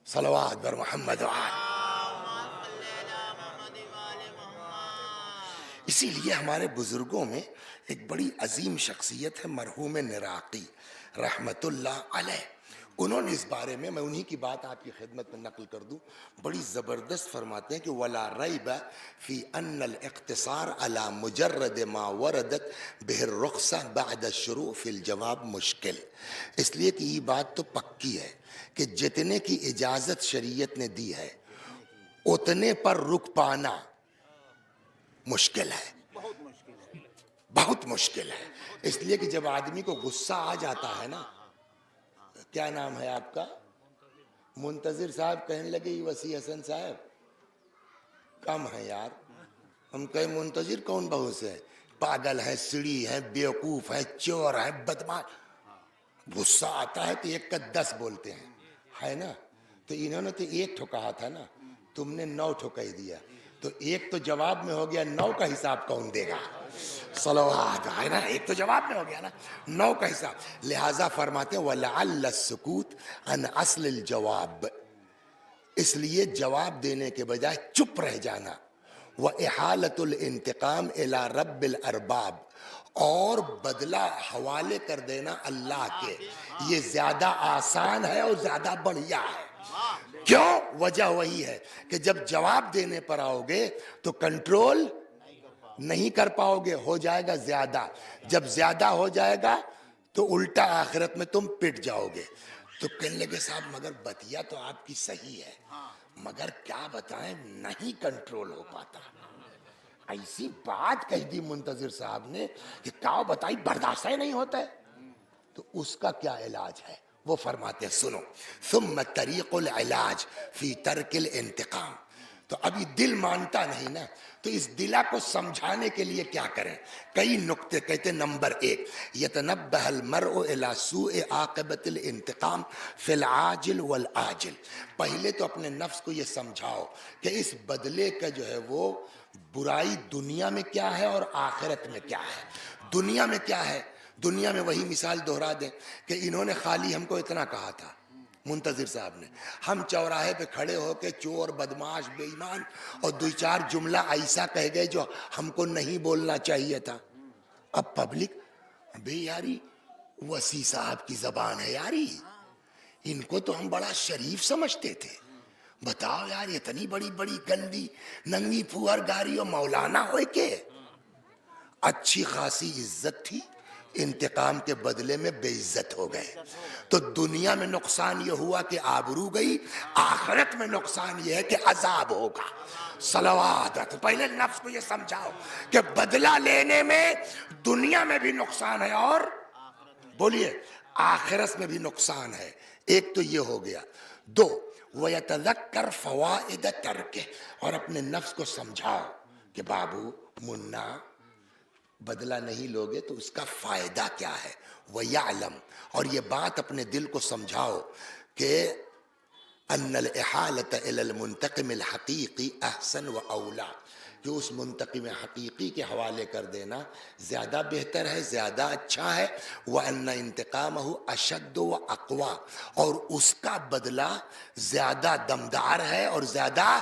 صلوات بر محمد وآل. اسی لیے ہمارے بزرگوں میں ایک بڑی عظیم شخصیت ہے مرحوم نراقی رحمت اللہ علیہ. انہوں نے اس بارے میں انہی کی بات آپ کی خدمت میں نقل کر دوں، بڑی زبردست فرماتے ہیں کہ وَلَا رَيْبَ فِي أَنَّ الْاِقْتِصَارَ عَلَى مُجَرَّدِ مَا وَرَدَتْ بِهِ الرُّخْصَةُ بَعْدَ الشُّرُوعِ فِي الْجَوَابِ مشکل. اس لیے کہ یہ بات تو پکی ہے کہ جتنے کی اجازت شریعت نے دی ہے اتنے پر رک پانا مشکل ہے، بہت مشکل ہے. اس لیے کہ جب آدمی کو غصہ آ جاتا ہے نا، کیا نام ہے آپ کا؟ منتظر صاحب کہنے لگے یہ وسیع حسن صاحب کم ہے یار. ہم کہیں منتظر کون بہو سے ہے؟ پاگل ہے، سڑی ہے، بیوقوف ہے، چور ہے، بدماش. غصہ آتا ہے تو ایک کا 10 بولتے ہیں، ہے نا. تو انہوں نے تو ایک ٹھو کہا تھا نا، تم نے 9 ٹھو کہہ دیا، تو ایک تو جواب میں ہو گیا، 9 کا حساب کون دے گا؟ صلوات ہے نا، ایک تو جواب میں ہو گیا نا، 9 کا حساب. لہذا فرماتے ہیں وَلَعَلَّ السُّكُوتُ عَنْ أَصْلِ الْجَوَابِ، اس لیے جواب دینے کے بجائے چپ رہ جانا. وَإِحَالَةُ الْإِنْتِقَامِ إِلَىٰ رَبِّ الْأَرْبَابِ، اور بدلہ حوالے کر دینا اللہ کے، یہ زیادہ آسان ہے اور زیادہ بڑھیا ہے. کیوں؟ وجہ وہی ہے کہ جب جواب دینے پر آؤ گے تو کنٹرول نہیں کر پاؤ گے، ہو جائے گا زیادہ. جب زیادہ ہو جائے گا تو الٹا آخرت میں تم پٹ جاؤ گے. تو کہنے لگے صاحب مگر بتیا تو آپ کی صحیح ہے، مگر کیا بتائیں نہیں کنٹرول ہو پاتا. ایسی بات کہہ دی منتظر صاحب نے کہ کیا بتائی برداشت ہی نہیں ہوتا ہے. تو اس کا کیا علاج ہے؟ وہ فرماتے ہیں سنو. ثم طریق العلاج فی ترک الانتقام. تو ابھی دل مانتا نہیں نا، تو اس دلا کو سمجھانے کے لیے کیا کریں؟ کئی نقطے کہتے. نمبر 1، یتنبہ المرء الی سوء عاقبۃ الانتقام فی العاجل والآجل. پہلے تو اپنے نفس کو یہ سمجھاؤ کہ اس بدلے کا جو ہے وہ برائی دنیا میں کیا ہے اور آخرت میں کیا ہے. دنیا میں کیا ہے؟ دنیا میں وہی مثال دہرا دیں کہ انہوں نے خالی ہم کو اتنا کہا تھا منتظر صاحب نے، ہم چوراہے پہ کھڑے ہو کے چور بدماش بے ایمان اور 2-4 جملہ ایسا کہہ گئے جو ہم کو نہیں بولنا چاہیے تھا. اب پبلک بے یاری وسیع صاحب کی زبان ہے یاری، ان کو تو ہم بڑا شریف سمجھتے تھے. بتاؤ یار اتنی بڑی بڑی گندی ننگی پھوہر گاری اور مولانا ہوئے کہ اچھی خاصی عزت تھی، انتقام کے بدلے میں بے عزت ہو گئے. تو دنیا میں نقصان یہ ہوا کہ آبرو گئی، آخرت میں نقصان یہ ہے کہ عذاب ہوگا. صلوات. تو پہلے نفس کو یہ سمجھاؤ کہ بدلہ لینے میں دنیا میں بھی نقصان ہے اور بولیے آخرت میں بھی نقصان ہے. ایک تو یہ ہو گیا. 2، وَيَتَذَكَّرْ فَوَائِدَ تَرْكِهِ، اور اپنے نفس کو سمجھاؤ کہ بابو منا بدلہ نہیں لوگے تو اس کا فائدہ کیا ہے. وَيَعْلَمْ، اور یہ بات اپنے دل کو سمجھاؤ کہ أَنَّ الْإِحَالَةَ إِلَى الْمُنْتَقِمِ الْحَقِيقِ أَحْسَنُ وَأَوْلَى، کہ اس منتقم حقیقی کے حوالے کر دینا زیادہ بہتر ہے، زیادہ اچھا ہے. وَأَنَّ انتقامہ اشد و اقویٰ، اور اس کا بدلہ زیادہ دمدار ہے اور زیادہ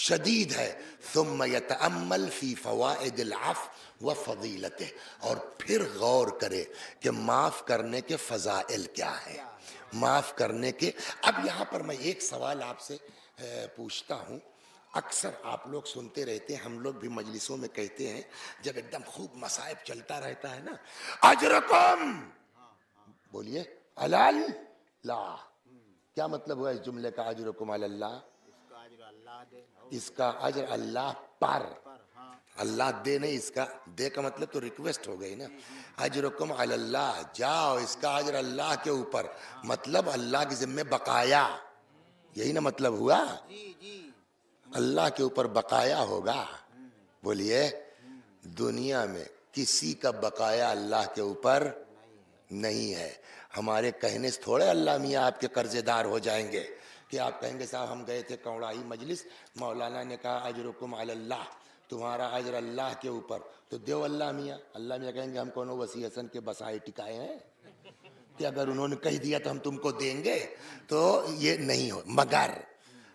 شدید ہے. ثم یتأمل فی فوائد العفو و فضیلتہ، اور پھر غور کرے کہ معاف کرنے کے فضائل کیا ہے، معاف کرنے کے. اب یہاں پر میں ایک سوال آپ سے پوچھتا ہوں. اکثر آپ لوگ سنتے رہتے ہیں، ہم لوگ بھی مجلسوں میں کہتے ہیں جب ایک دم خوب مصائب چلتا رہتا ہے نا، اجرکم، بولیے علی اللہ. کیا مطلب ہوا اس جملے کا اجرکم علی اللہ؟ اس کا اجر اللہ پر، اللہ دے نہیں، اس کا دے کا مطلب تو ریکویسٹ ہو گئی نا. اجرکم علی اللہ، جاؤ اس کا اجر اللہ کے اوپر، مطلب اللہ کے ذمہ بقایا، یہی نا مطلب ہوا، اللہ کے اوپر بقایا ہوگا. بولیے دنیا میں کسی کا بقایا اللہ کے اوپر نہیں ہے. ہمارے کہنے سے تھوڑے اللہ میاں آپ کے قرضے دار ہو جائیں گے کہ آپ کہیں گے صاحب ہم گئے تھے کوڑائی مجلس، مولانا نے کہا اجرکم علی اللہ، تمہارا اجر اللہ کے اوپر، تو دیو اللہ میاں. اللہ میاں کہیں گے ہم کونوں وسیع حسن کے بسائے ٹکائے ہیں کہ اگر انہوں نے کہہ دیا تو ہم تم کو دیں گے، تو یہ نہیں ہو. مگر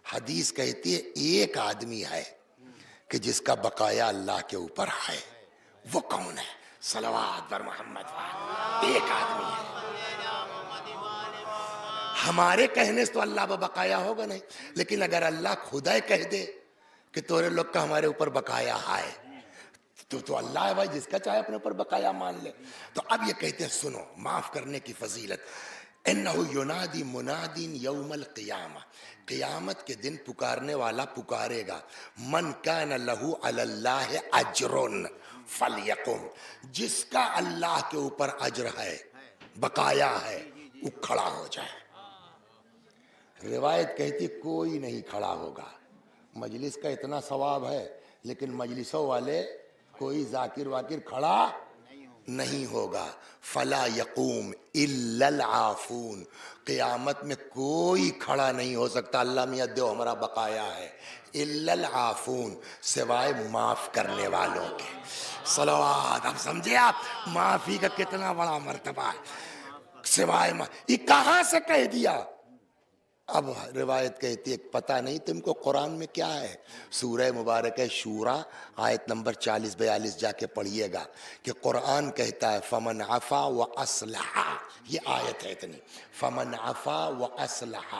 حدیث کہتی ہے ایک آدمی ہے کہ جس کا بقایا اللہ کے اوپر ہے. وہ کون ہے؟ صلوات بر محمد. ایک آدمی ہے. ہمارے کہنے سے تو اللہ بقایا ہوگا نہیں، لیکن اگر اللہ خدا کہہ دے کہ تورے لوگ کا ہمارے اوپر بقایا ہے، تو اللہ ہے بھائی، جس کا چاہے اپنے اوپر بقایا مان لے. تو اب یہ کہتے ہیں سنو معاف کرنے کی فضیلت. انہ ینادی منادین یوم القیامہ، قیامت کے دن پکارنے والا پکارے گا. من کان لہ علی اللہ اجر فلیقم، جس کا اللہ کے اوپر اجر ہے، بقایا ہے، وہ کھڑا ہو جائے. روایت کہتی کوئی نہیں کھڑا ہوگا. مجلس کا اتنا ثواب ہے لیکن مجلسوں والے کوئی ذاکر واکر کھڑا نہیں ہوگا. فلا یقوم الا العافون، قیامت میں کوئی کھڑا نہیں ہو سکتا، اللہ میاں دیو ہمارا بقایا ہے، الا العافون، سوائے معاف کرنے والوں کے. صلوات. اب سمجھے آپ معافی کا کتنا بڑا مرتبہ ہے. سوائے یہ کہاں سے کہہ دیا؟ اب روایت کہتی ہے پتہ نہیں تم کو قرآن میں کیا ہے. سورہ مبارک شورا آیت نمبر 40-42 جا کے پڑھیے گا کہ قرآن کہتا ہے فمن عفا و اصلح. یہ آیت ہے اتنی، فمن عفا و اصلح،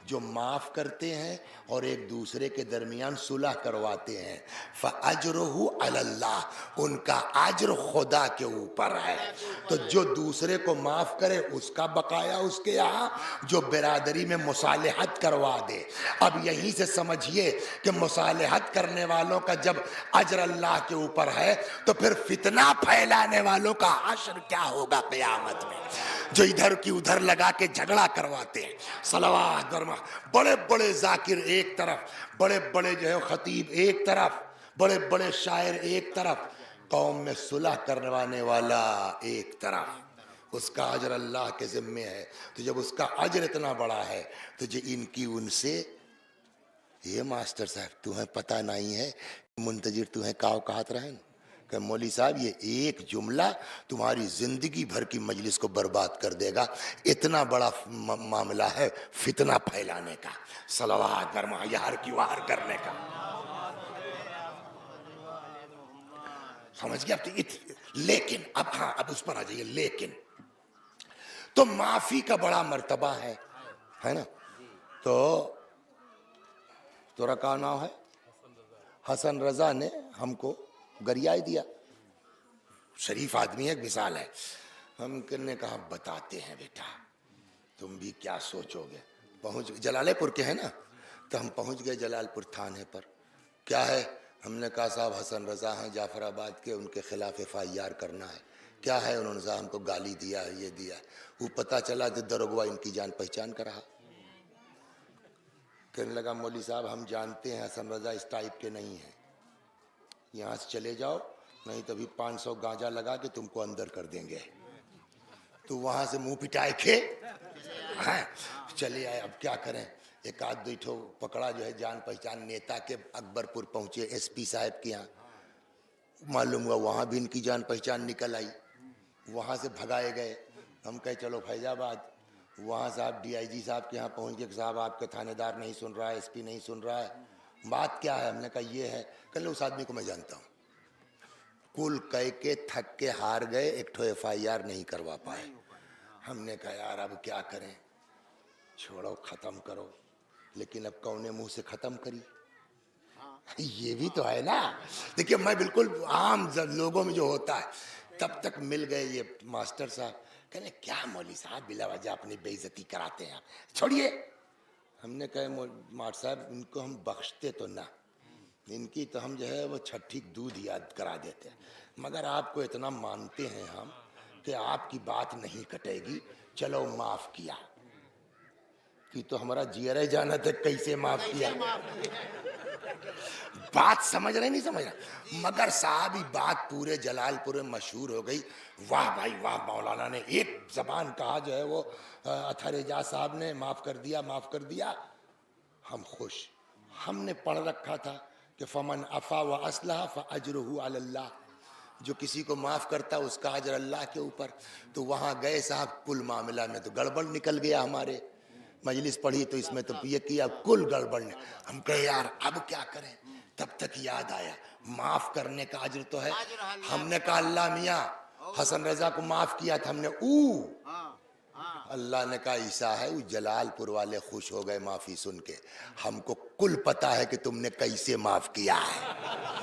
جو معاف کرتے ہیں اور ایک دوسرے کے درمیان صلح کرواتے ہیں، فاجرہ علی اللہ، ان کا اجر خدا کے اوپر ہے. تو جو دوسرے کو معاف کرے اس کا بقایا اس کے یہاں، جو برادری میں مصالحت کروا دے. اب یہیں سے سمجھیے کہ مصالحت کرنے والوں کا جب اجر اللہ کے اوپر ہے تو پھر فتنہ پھیلانے والوں کا حشر کیا ہوگا قیامت میں، جو ادھر کی ادھر لگا کے جھگڑا کرواتے ہیں. صلوات برما، بڑے بڑے ذاکر ایک طرف، بڑے بڑے جو ہے خطیب ایک طرف، بڑے بڑے شاعر ایک طرف، قوم میں صلح کروانے والا ایک طرف. اس کا اجر اللہ کے ذمے ہے. تو جب اس کا اجر اتنا بڑا ہے تو جو ان کی ان سے یہ ماسٹر صاحب تمہیں پتہ نہیں ہے، منتظر تمہیں کاؤ کہات رہے کہ مولوی صاحب یہ ایک جملہ تمہاری زندگی بھر کی مجلس کو برباد کر دے گا. اتنا بڑا معاملہ ہے فتنہ پھیلانے کا، صلوات برما، یار کی وار کرنے کا. سمجھ گیا؟ لیکن اب ہاں اب اس پر آ جائیے. لیکن تو معافی کا بڑا مرتبہ ہے نا. تو تورا کا نام ہے حسن رضا نے ہم کو گریائی دیا، شریف آدمی ہے، ایک مثال ہے. ہم نے کہا بتاتے ہیں بیٹا، تم بھی کیا سوچو گے. پہنچ جلال پور کے ہیں نا، تو ہم پہنچ گئے جلال پور تھانے پر. کیا ہے؟ ہم نے کہا صاحب حسن رضا ہیں جعفر آباد کے، ان کے خلاف FIR کرنا ہے. کیا ہے؟ انہوں نے ہم کو گالی دیا ہے، یہ دیا ہے. وہ پتہ چلا کہ دروگوا ان کی جان پہچان کا رہا. کہنے لگا مولوی صاحب ہم جانتے ہیں حسن رضا اس ٹائپ کے نہیں ہیں، یہاں سے چلے جاؤ نہیں تو ابھی 500 گانجا لگا کے تم کو اندر کر دیں گے. تو وہاں سے منہ پٹائے کے چلے آئے. اب کیا کریں، ایک آدھ بیٹھو پکڑا جو ہے جان پہچان نیتا کے. اکبر پور پہنچے SP صاحب کے یہاں، معلوم ہوا وہاں بھی ان کی جان پہچان نکل آئی. وہاں سے بھگائے گئے. ہم کہے چلو فیض آباد. وہاں صاحب DIG صاحب کے یہاں پہنچ گئے کہ صاحب آپ کے تھانے دار نہیں سن رہا ہے، SP نہیں سن رہا ہے، بات کیا ہے؟ ہم نے کہا یہ ہے. کل اس آدمی کو میں جانتا ہوں. کل کہہ کے تھک کے ہار گئے، ایک ٹھو FIR نہیں کروا پائے. ہم نے کہا یار اب کیا کریں، چھوڑو ختم کرو. لیکن اب کون منہ سے ختم کری، یہ بھی تو ہے نا. دیکھیے میں بالکل عام لوگوں میں جو ہوتا ہے. تب تک مل گئے یہ ماسٹر صاحب، کہنے کیا مولوی صاحب بلا وجہ اپنی بے عزتی کراتے ہیں آپ، چھوڑیے. ہم نے کہا ماسٹر صاحب ان کو ہم بخشتے تو نہ، ان کی تو ہم جو ہے وہ چھٹی دودھ یاد کرا دیتے ہیں، مگر آپ کو اتنا مانتے ہیں ہم کہ آپ کی بات نہیں کٹے گی، چلو معاف کیا. کہ تو ہمارا جیرے جانا تھا کیسے معاف کیا. بات سمجھ رہے نہیں سمجھ رہے؟ مگر صاحب ہی بات پورے جلال پور میں مشہور ہو گئی. واہ بھائی واہ، مولانا نے ایک زبان کہا جو ہے وہ اطہر اعجاز صاحب نے معاف کر دیا، معاف کر دیا. ہم خوش. ہم نے پڑھ رکھا تھا کہ فمن عفا و اصلح فاجرہ علی اللہ. جو کسی کو معاف کرتا اس کا اجر اللہ کے اوپر. تو وہاں گئے صاحب, کل معاملہ میں تو گڑبڑ نکل گیا ہمارے. مجلس پڑھی تو اس میں تو یہ کیا, کل گڑبڑ نے. ہم کہے یار اب کیا کریں, تب تک یاد آیا معاف کرنے کا اجر تو ہے. ہم نے کہا اللہ میاں حسن رضا کو معاف کیا تھا ہم نے, اللہ نے کہا عیسیٰ ہے, وہ جلال پور والے خوش ہو گئے معافی سن کے. ہم کو کل پتا ہے کہ تم نے کیسے معاف کیا ہے.